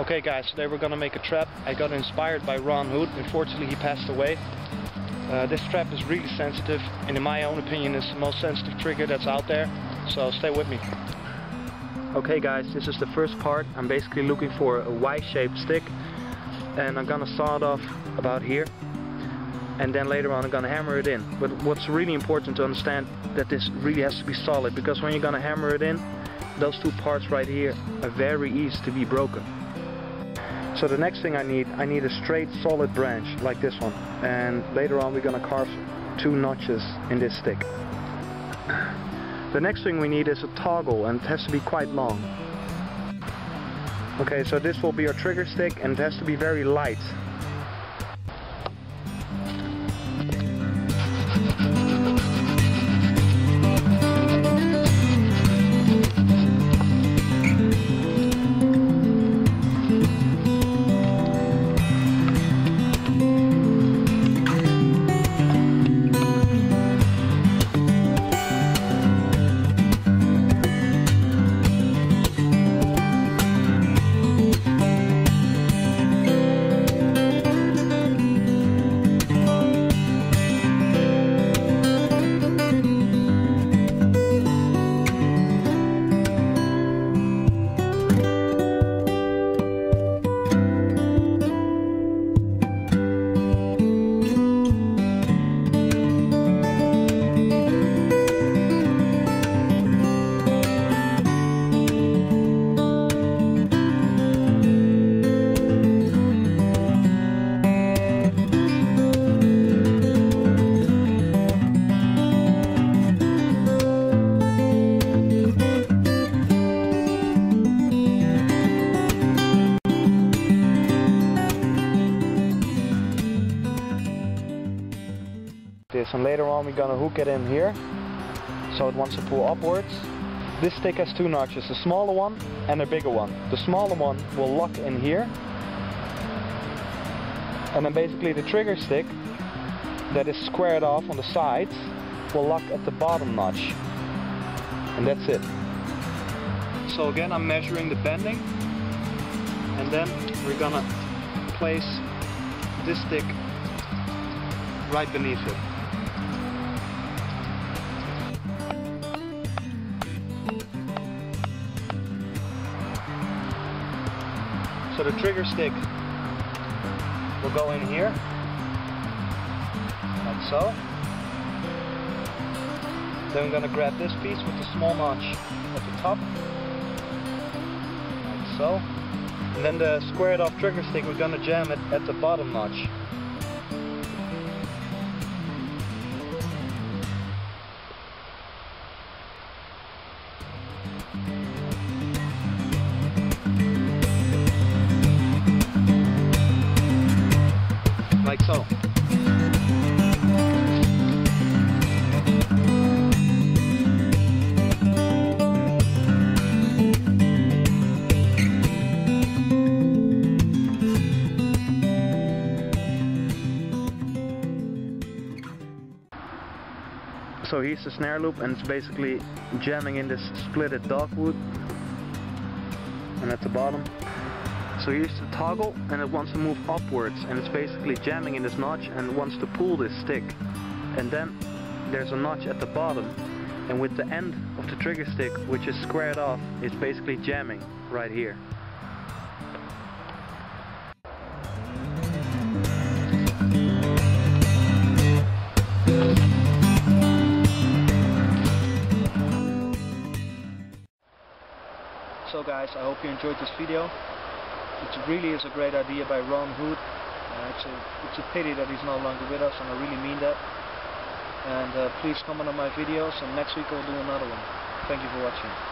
Okay guys, today we're gonna make a trap. I got inspired by Hood. Unfortunately he passed away. This trap is really sensitive, and in my own opinion it's the most sensitive trigger that's out there, so stay with me. Okay guys, this is the first part. I'm basically looking for a Y-shaped stick, and I'm gonna saw it off about here, and then later on I'm gonna hammer it in. But what's really important to understand, that this really has to be solid, because when you're gonna hammer it in, those two parts right here are very easy to be broken. So the next thing I need a straight solid branch like this one, and later on we're gonna carve 2 notches in this stick. The next thing we need is a toggle, and it has to be quite long. Okay, so this will be our trigger stick, and it has to be very light. And later on we're gonna hook it in here, so it wants to pull upwards. This stick has 2 notches, a smaller one and a bigger one. The smaller one will lock in here, and then basically the trigger stick that is squared off on the sides will lock at the bottom notch, and that's it. So again, I'm measuring the bending, and then we're gonna place this stick right beneath it. So the trigger stick will go in here, like so. Then we're going to grab this piece with the small notch at the top, like so. And then the squared off trigger stick, we're going to jam it at the bottom notch. Like so. So here's the snare loop, and it's basically jamming in this splitted dogwood, and at the bottom. So here's the toggle, and it wants to move upwards, and it's basically jamming in this notch and wants to pull this stick. And then there's a notch at the bottom, and with the end of the trigger stick, which is squared off, it's basically jamming right here. So guys, I hope you enjoyed this video. It really is a great idea by Hood. It's a pity that he's no longer with us, and I really mean that. And please comment on my videos, and next week I'll do another one. Thank you for watching.